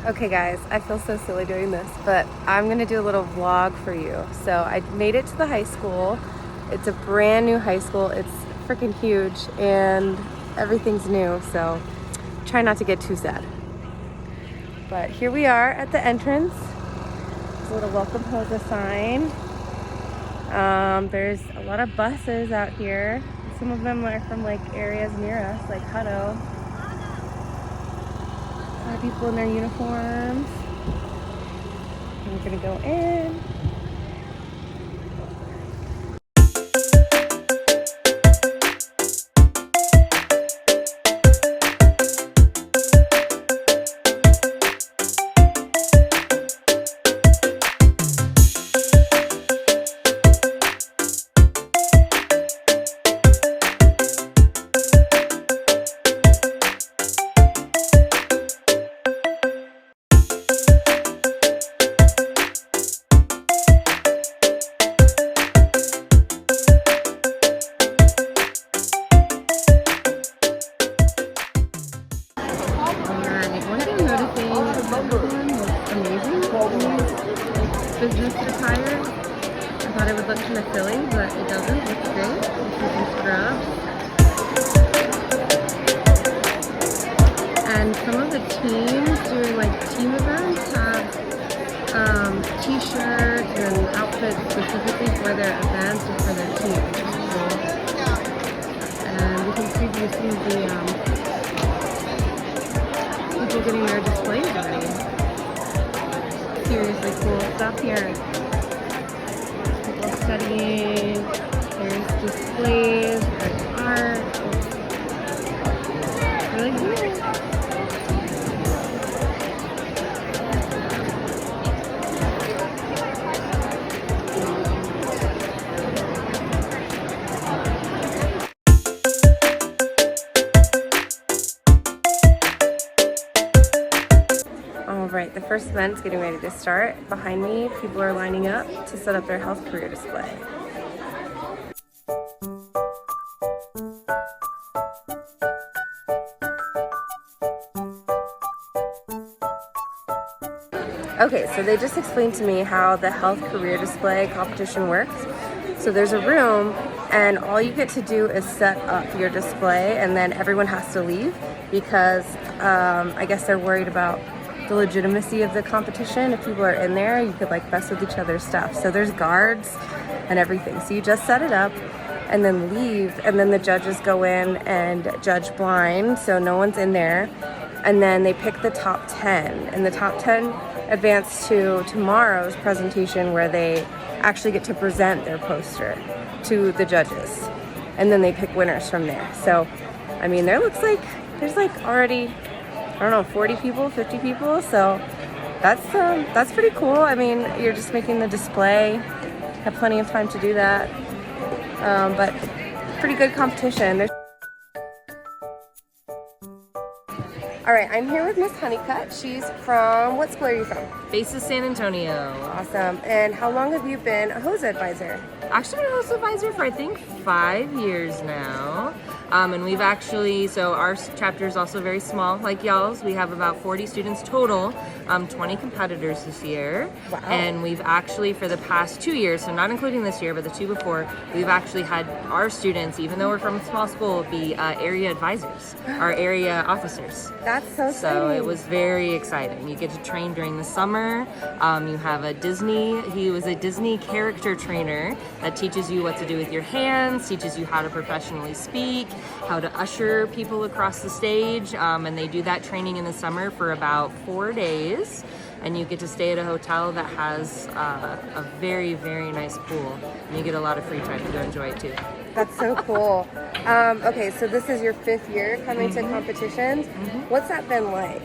Okay guys, I feel so silly doing this, but I'm gonna do a little vlog for you. So I made it to the high school. It's a brand new high school. It's freaking huge and everything's new, so try not to get too sad. But here we are at the entrance. There's a little welcome HOSA sign. There's a lot of buses out here. Some of them are from like areas near us, like Hutto. A lot of people in their uniforms. And we're gonna go in. Business attire. I thought it would look kind of silly, but it doesn't. It looks great. Some scrubs. And some of the teams doing like team events have t-shirts and outfits specifically for their events and for their team, which is cool. And we can preview some of the people getting their displays ready. Seriously cool stuff here. People studying, there's displays, there's art. It's really cool. Alright, the first event's getting ready to start. Behind me, people are lining up to set up their health career display. Okay, so they just explained to me how the health career display competition works. So there's a room and all you get to do is set up your display and then everyone has to leave because I guess they're worried about the legitimacy of the competition. If people are in there, you could like mess with each other's stuff. So there's guards and everything. So you just set it up and then leave, and then the judges go in and judge blind, so no one's in there. And then they pick the top 10, and the top 10 advance to tomorrow's presentation where they actually get to present their poster to the judges. And then they pick winners from there. So, I mean, there looks like there's like already, I don't know, 40 people, 50 people, so that's pretty cool. I mean, you're just making the display, have plenty of time to do that, but pretty good competition. All right, I'm here with Miss Honeycutt. She's from, what school are you from? Basis San Antonio. Awesome. And how long have you been a HOSA advisor? Actually, been a HOSA advisor for I think 5 years now. And we've actually, so our chapter is also very small, like y'all's. We have about 40 students total, 20 competitors this year. Wow. And we've actually, for the past 2 years, so not including this year, but the two before, we've actually had our students, even though we're from a small school, be area advisors, our area officers. That's so exciting. So it was very exciting. You get to train during the summer. You have he was a Disney character trainer that teaches you what to do with your hands, teaches you how to professionally speak, how to usher people across the stage, and they do that training in the summer for about 4 days, and you get to stay at a hotel that has a very, very nice pool, and you get a lot of free time to go enjoy it too. That's so cool. Okay, so this is your 5th year coming to competitions. What's that been like?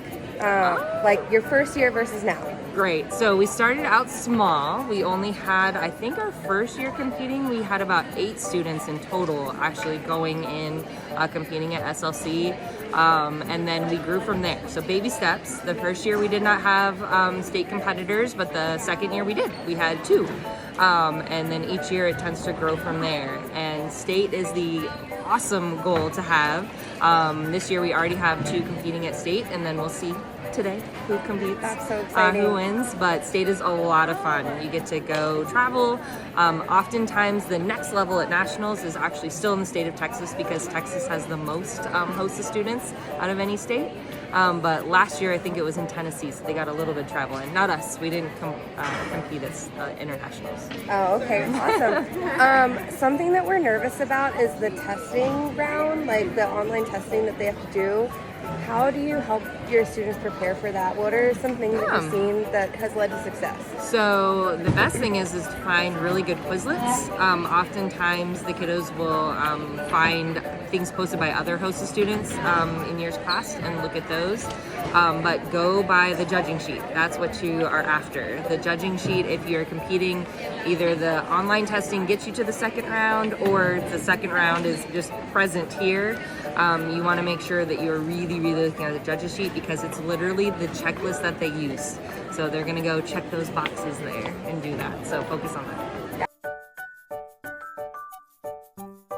Like your first year versus now? Great. So we started out small. We only had, I think our first year competing, we had about 8 students in total actually going in competing at SLC. And then we grew from there. So baby steps. The first year we did not have state competitors, but the second year we did. We had 2. And then each year it tends to grow from there. And state is the awesome goal to have. This year we already have 2 competing at state, and then we'll see today who competes, That's so exciting. who wins, but state is a lot of fun. You get to go travel. Oftentimes the next level at nationals is actually still in the state of Texas because Texas has the most HOSA students out of any state. But last year I think it was in Tennessee, so they got a little bit of travel in. Not us, we didn't compete at internationals. Oh, okay, awesome. Something that we're nervous about is the testing round, like the online testing that they have to do. How do you help your students prepare for that? What are some things that you've seen that has led to success? So the best thing is to find really good Quizlets. Oftentimes the kiddos will find things posted by other HOSA students in years past and look at those. But go by the judging sheet. That's what you are after. The judging sheet, if you're competing, either the online testing gets you to the second round or the second round is just present here. You want to make sure that you're really looking at the judges sheet because it's literally the checklist that they use. So they're going to go check those boxes there and do that. So focus on that.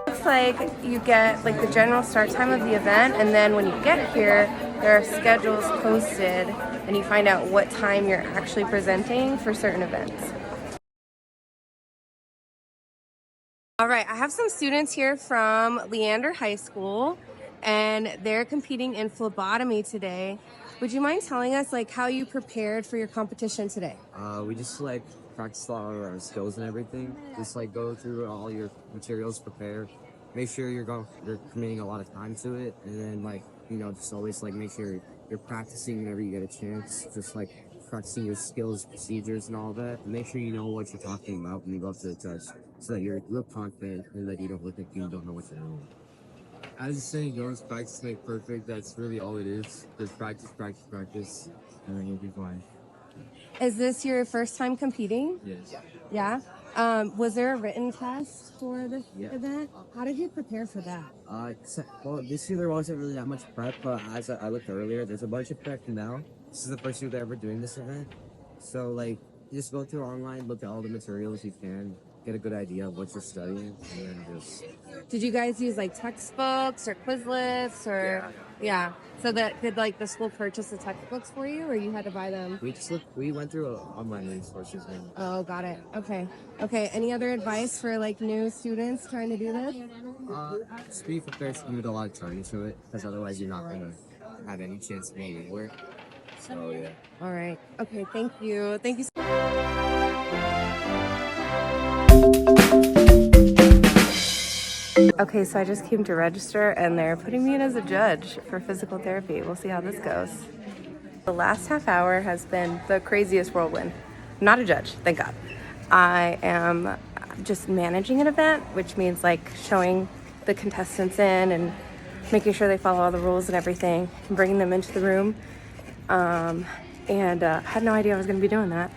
Looks like you get like the general start time of the event, and then when you get here, there are schedules posted and you find out what time you're actually presenting for certain events. All right, I have some students here from Leander High School, and they're competing in phlebotomy today. Would you mind telling us like how you prepared for your competition today? We just like practice a lot of our skills and everything. Just like go through all your materials, prepare, make sure you're committing a lot of time to it, and then like just always like make sure you're practicing whenever you get a chance. Just like practicing your skills, procedures, and all that. And make sure you know what you're talking about when you go up to the judge, so that you're real confident and that you don't look like you don't know what you're doing. As the saying goes, practice make perfect. That's really all it is. Just practice, and then you'll be fine. Is this your first time competing? Yes. Yeah? Was there a written test for this event? How did you prepare for that? Well, this year there wasn't really that much prep, but as I looked earlier, there's a bunch of prep now. This is the first year they're ever doing this event. So, like, just go through online, look at all the materials you can, get a good idea of what you're studying, and then just... Did you guys use like textbooks or Quizlets or... Yeah. So did like the school purchase the textbooks for you, or you had to buy them? We went through online resources. Oh, got it. Okay. Any other advice for like new students trying to do this? Just be prepared to give it a lot of time to it, because otherwise you're not going to have any chance of getting anywhere. So, yeah. All right. Okay, thank you. Thank you so Okay, so I just came to register and they're putting me in as a judge for physical therapy. We'll see how this goes. The last half hour has been the craziest whirlwind. I'm not a judge, thank God. I am just managing an event, which means like showing the contestants in and making sure they follow all the rules and everything and bringing them into the room. I had no idea I was going to be doing that.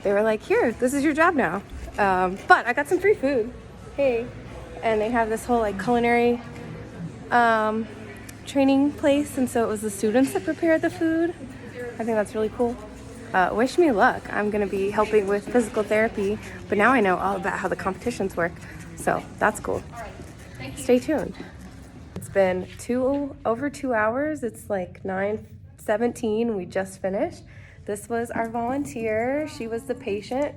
They were like, here, this is your job now. But I got some free food. Hey. And they have this whole like culinary training place, and so it was the students that prepared the food. I think that's really cool. Wish me luck. I'm going to be helping with physical therapy, but now I know all about how the competitions work, so that's cool. Stay tuned. It's been over 2 hours. It's like 9:17. We just finished. This was our volunteer. She was the patient.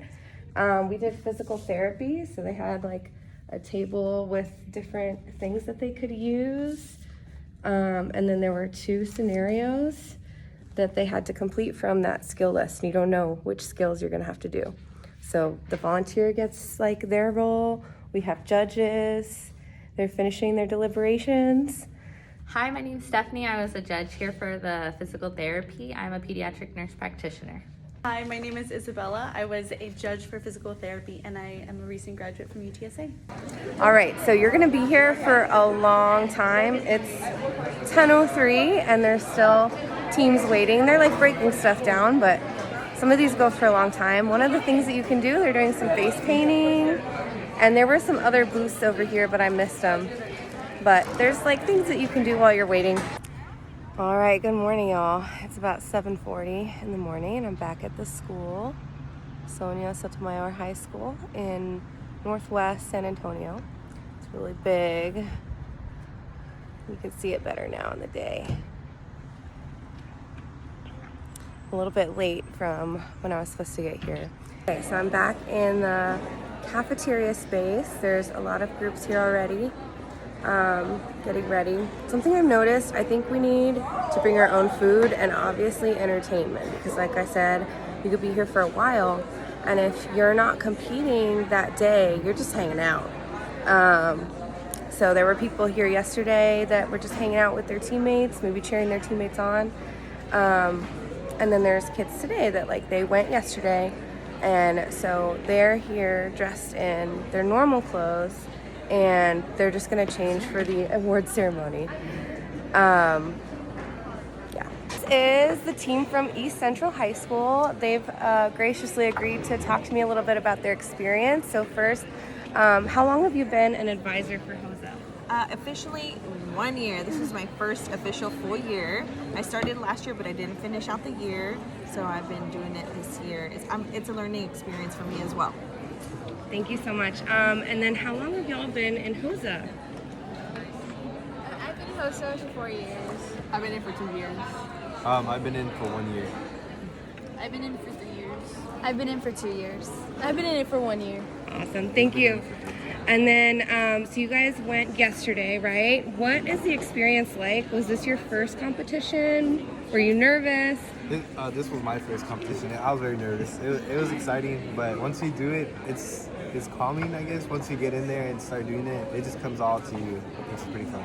We did physical therapy, so they had like a table with different things that they could use. And then there were 2 scenarios that they had to complete from that skill list. And you don't know which skills you're gonna have to do. So the volunteer gets like their role. We have judges. They're finishing their deliberations. Hi, my name is Stephanie. I was a judge here for the physical therapy. I'm a pediatric nurse practitioner. Hi, my name is Isabella. I was a judge for physical therapy and I am a recent graduate from UTSA. All right, so you're gonna be here for a long time. It's 10:03 and there's still teams waiting. They're like breaking stuff down, but some of these go for a long time. One of the things that you can do, they're doing some face painting, and there were some other booths over here, but I missed them. But there's like things that you can do while you're waiting. All right, good morning, y'all. It's about 7:40 in the morning, and I'm back at the school, Sonia Sotomayor High School in Northwest San Antonio. It's really big. You can see it better now in the day. a little bit late from when I was supposed to get here. Okay, so I'm back in the cafeteria space. There's a lot of groups here already, getting ready. Something I've noticed, I think we need to bring our own food and obviously entertainment, because like I said, you could be here for a while, and if you're not competing that day, you're just hanging out. So there were people here yesterday that were just hanging out with their teammates, maybe cheering their teammates on. And then there's kids today that like they went yesterday, and so they're here dressed in their normal clothes, and they're just gonna change for the award ceremony. Yeah. This is the team from East Central High School. They've graciously agreed to talk to me a little bit about their experience. So first, how long have you been an advisor for HOSA? Officially 1 year. This is my first official full year. I started last year, but I didn't finish out the year, so I've been doing it this year. It's a learning experience for me as well. Thank you so much. And then how long have y'all been in HOSA? I've been in HOSA for 4 years. I've been in for 2 years. I've been in for 1 year. I've been in for 3 years. I've been in for 2 years. I've been in it for 1 year. Awesome, thank you. And then, so you guys went yesterday, right? What is the experience like? Was this your first competition? Were you nervous? This was my first competition. I was very nervous. It was exciting, but once you do it, it's calming, I guess. Once you get in there and start doing it, it just comes all to you. It's pretty fun.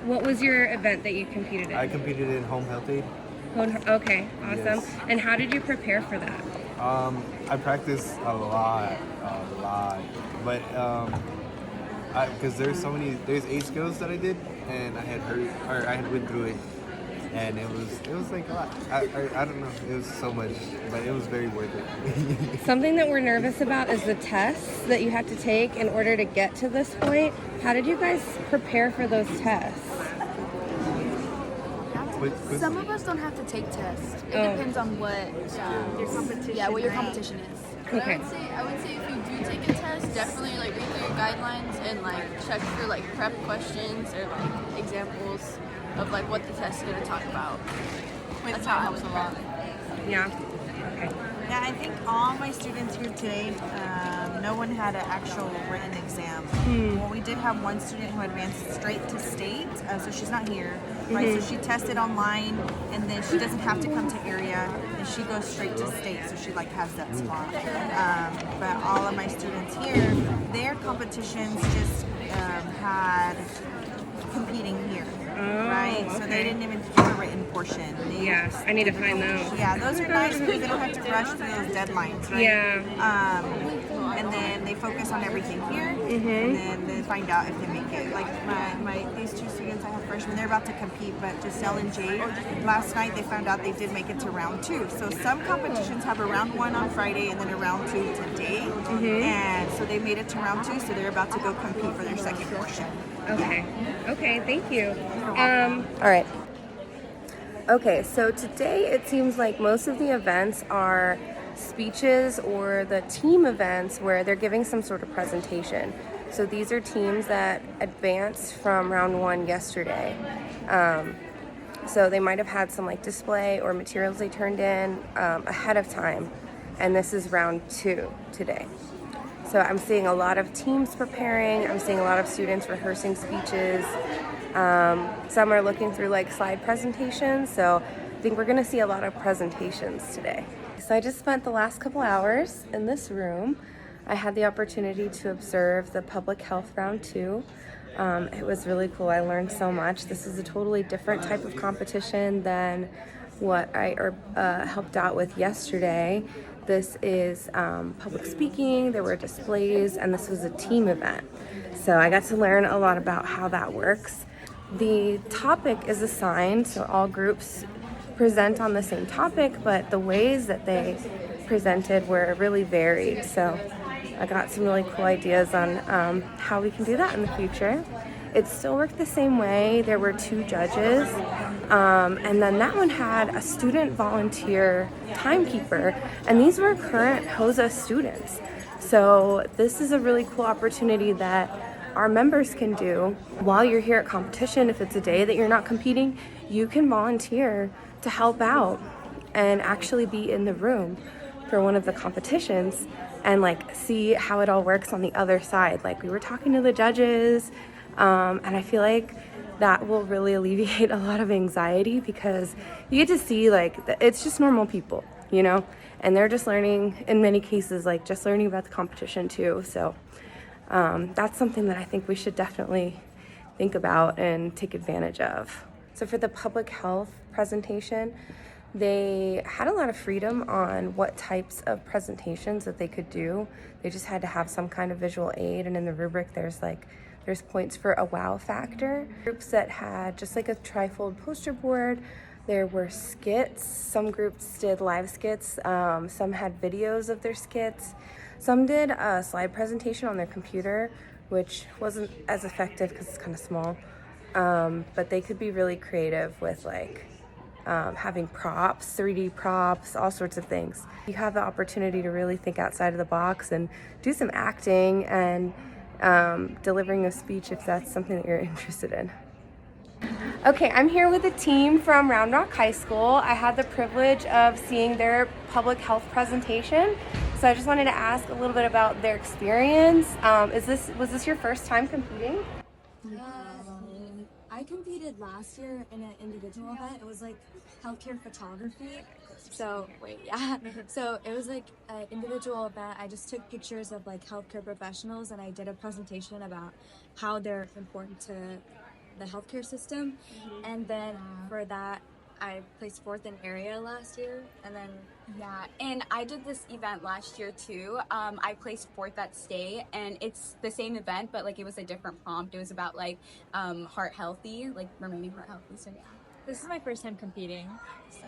What was your event that you competed in? I competed in home health aid. Okay, awesome. Yes. And how did you prepare for that? I practiced a lot, but because there's 8 skills that I did, and I had went through it, and it was like a lot. I don't know, it was so much, but it was very worth it. Something that we're nervous about is the tests that you have to take in order to get to this point. How did you guys prepare for those tests? Some of us don't have to take tests. It depends on what Your competition. what your right? competition is. Okay. I would say if you do take a test, definitely like read through your guidelines and like check for like prep questions or like examples of like what the test is going to talk about. That's how it helps a lot. Yeah. Okay. Yeah, I think all my students here today, no one had an actual written exam. Well, we did have one student who advanced straight to state, so she's not here, right? So she tested online, and then she doesn't have to come to area, and she goes straight to state, so she like has that spot. But all of my students here, their competitions just had competing here, right? So they didn't even do a written portion. Yes, I need to find those. Yeah, those are nice because they don't have to rush through those deadlines, right? Yeah. And then they focus on everything here, and then they find out if they make it. Like these 2 students I have freshmen, they're about to compete, but Giselle and Jade, last night they found out they did make it to round 2. So some competitions have a round 1 on Friday and then a round 2 today, and so they made it to round 2, so they're about to go compete for their second portion. Okay. Okay, thank you. All right. Okay, so today it seems like most of the events are speeches or the team events where they're giving some sort of presentation. So these are teams that advanced from round 1 yesterday. So they might have had some like display or materials they turned in ahead of time. And this is round 2 today. So I'm seeing a lot of teams preparing. I'm seeing a lot of students rehearsing speeches. Some are looking through like slide presentations. So I think we're gonna see a lot of presentations today. So I just spent the last couple hours in this room. I had the opportunity to observe the public health round 2. It was really cool. I learned so much. This is a totally different type of competition than what I helped out with yesterday. This is public speaking, there were displays, and this was a team event. So I got to learn a lot about how that works. The topic is assigned, so all groups present on the same topic, but the ways that they presented were really varied. So I got some really cool ideas on how we can do that in the future. It still worked the same way. There were 2 judges, and then that one had a student volunteer timekeeper, and these were current HOSA students. So this is a really cool opportunity that our members can do while you're here at competition. If it's a day that you're not competing, you can volunteer to help out and actually be in the room for one of the competitions and like see how it all works on the other side. Like we were talking to the judges, and I feel like that will really alleviate a lot of anxiety because you get to see like it's just normal people, you know, and they're just learning in many cases, like just learning about the competition too. So that's something that I think we should definitely think about and take advantage of. So for the public health presentation, they had a lot of freedom on what types of presentations that they could do. They just had to have some kind of visual aid, and in the rubric there's points for a wow factor. Groups that had just like a trifold poster board, there were skits. Some groups did live skits, some had videos of their skits. Some did a slide presentation on their computer, which wasn't as effective because it's kind of small. But they could be really creative with like having props, 3D props, all sorts of things. You have the opportunity to really think outside of the box and do some acting and delivering a speech if that's something that you're interested in. Okay, I'm here with a team from Round Rock High School. I had the privilege of seeing their public health presentation. So I just wanted to ask a little bit about their experience. Was this your first time competing? I competed last year in an individual event. It was like healthcare photography. So so it was like an individual event. I just took pictures of like healthcare professionals and I did a presentation about how they're important to the healthcare system. And then for that, I placed 4th in area last year, and then and I did this event last year too. I placed 4th at state, and it's the same event, but like it was a different prompt. It was about like heart healthy, like remaining heart healthy. So this is my first time competing. So.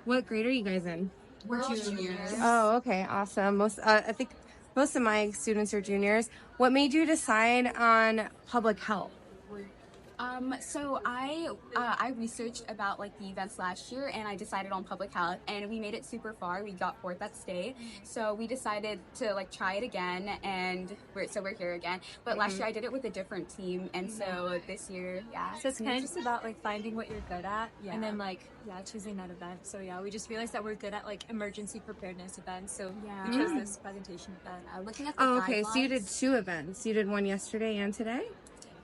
What grade are you guys in? We're juniors. Oh, okay, awesome. I think most of my students are juniors. What made you decide on public health? So I researched about like the events last year, and I decided on public health, and we made it super far. We got 4th at state, so we decided to like try it again, and we're here again. But last year I did it with a different team, and so this year, So it's kind of just about like finding what you're good at, and then like choosing that event. So we just realized that we're good at like emergency preparedness events. So we chose this presentation event. Looking at the okay, so you did guidelines, 2 events. You did one yesterday and today?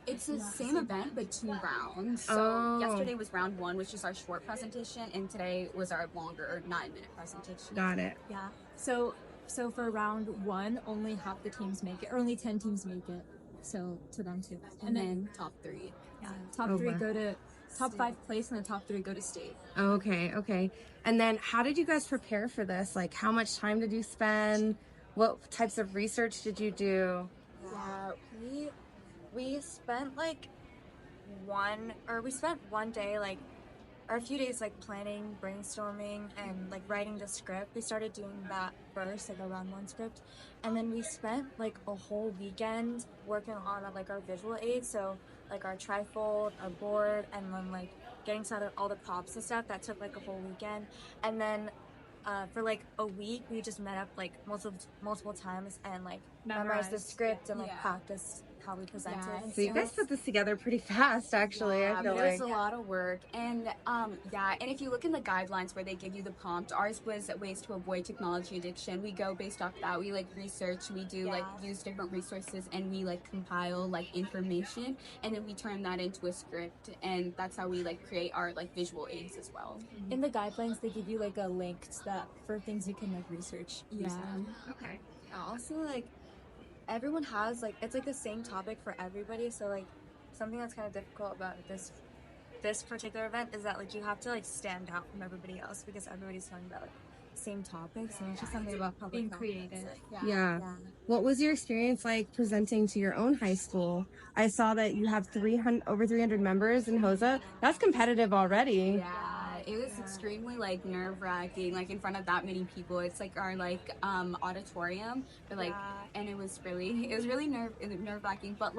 It's the same event, but 2 rounds. So yesterday was round 1, which is our short presentation, and today was our longer 9-minute presentation. Got it. Yeah. So for round 1, only half the teams make it, or only 10 teams make it. So to them too. And then top 3. Yeah. Top 3 go to top 5 place, and the top 3 go to state. Okay. And then how did you guys prepare for this? Like how much time did you spend? What types of research did you do? Yeah, we spent one day or a few days planning, brainstorming, and writing the script. We started doing that first, a round 1 script, and then we spent a whole weekend working on our visual aids, so our trifold, our board, and then getting set up all the props and stuff. That took a whole weekend, and then for a week we just met up multiple times and memorized the script and practiced how we presented. So you guys put this together pretty fast, actually. I feel it was a lot of work, and and if you look in the guidelines where they give you the prompt, ours was ways to avoid technology addiction. We go based off that. We research, we do use different resources, and we compile information, and then we turn that into a script, and that's how we create our visual aids as well. In the guidelines, they give you a link to that for things you can research. Okay. Also everyone has it's the same topic for everybody, so something that's kind of difficult about this particular event is that you have to stand out from everybody else because everybody's talking about same topics, and it's just something about public being health. creative. Yeah. What was your experience presenting to your own high school? I saw that you have over 300 members in HOSA. That's competitive already. It was extremely nerve-wracking, in front of that many people. It's our auditorium, but and it was really nerve-wracking. But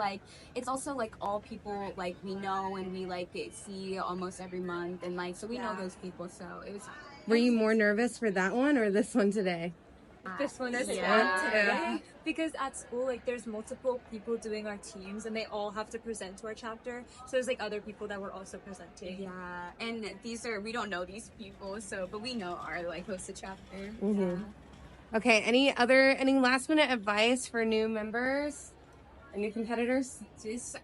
it's also all people we know and we see almost every month, and so we know those people. So it was. Were you more nervous for that one or this one today? This one is Yeah. fun today because at school, like, there's multiple people doing our teams, and they all have to present to our chapter. So there's like other people that were also presenting. Yeah, and we don't know these people, but we know our like HOSA chapter. Okay, any last minute advice for new members and new competitors? Just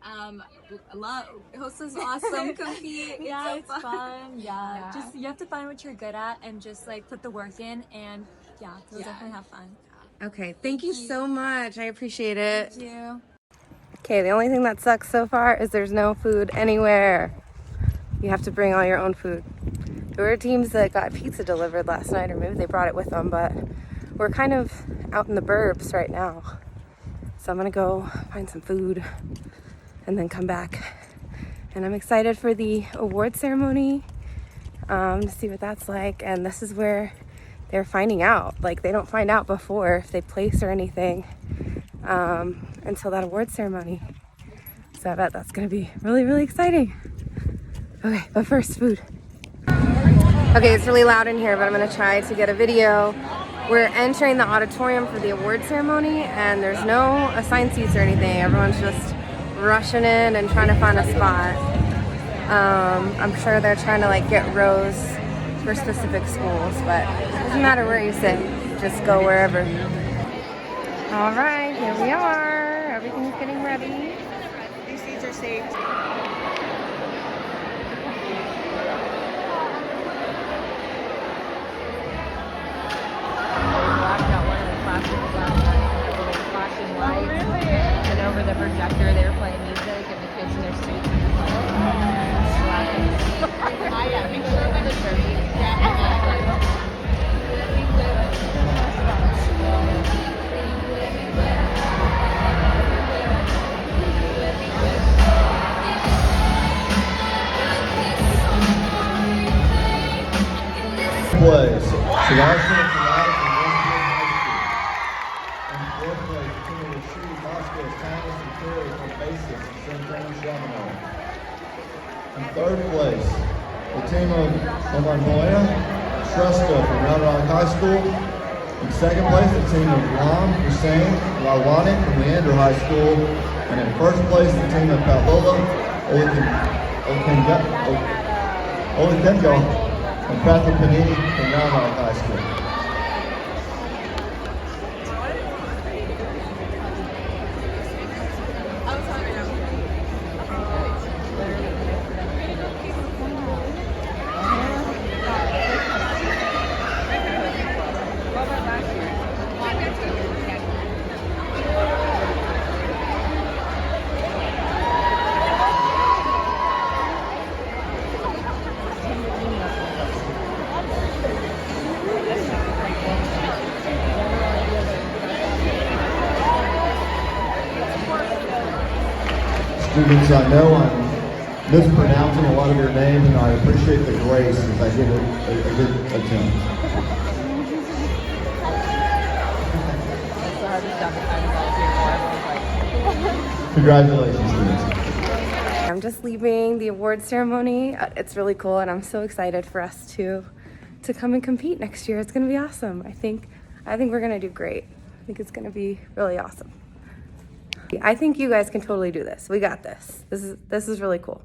love HOSA's awesome. Compete. Yeah, it's fun. Yeah. Just you have to find what you're good at and just like put the work in, and you'll definitely have fun. Okay, thank you so much. I appreciate it. Thank you. Okay, the only thing that sucks so far is there's no food anywhere. You have to bring all your own food. There were teams that got pizza delivered last night, or maybe they brought it with them, but we're kind of out in the burbs right now. So I'm gonna go find some food and then come back. And I'm excited for the award ceremony to see what that's like. And this is where they're finding out. Like, they don't find out before if they place or anything until that award ceremony. So I bet that's gonna be really, really exciting. Okay, but first, food. Okay, it's really loud in here, but I'm gonna try to get a video. We're entering the auditorium for the award ceremony, and there's no assigned seats or anything. Everyone's just rushing in and trying to find a spot. I'm sure they're trying to like get rows for specific schools, but it doesn't matter where you sit, just go wherever. All right, here we are. Everything's getting ready. These seats are safe. And over the projector, they were playing music, and the kids in their suits were just Plays. Sebastian Pilates from Winfield High School. In fourth place, the team of Shuri Vasquez, Thomas and Terry from Basics in San Antonio, Chaminade. In third place, the team of Omar Moya, Shruska from Round Rock High School. In second place, the team of Lam Hussein Lalwani from Leander High School. And in first place, the team of Pavlova Olekenjo and Patrick Panini from Round Rock High School. Students, I know I'm mispronouncing a lot of your names, and I appreciate the grace as I give a good attempt. Congratulations, students. I'm just leaving the award ceremony. It's really cool, and I'm so excited for us to come and compete next year. It's gonna be awesome. I think we're gonna do great. I think it's gonna be really awesome. I think you guys can totally do this. We got this. This is really cool.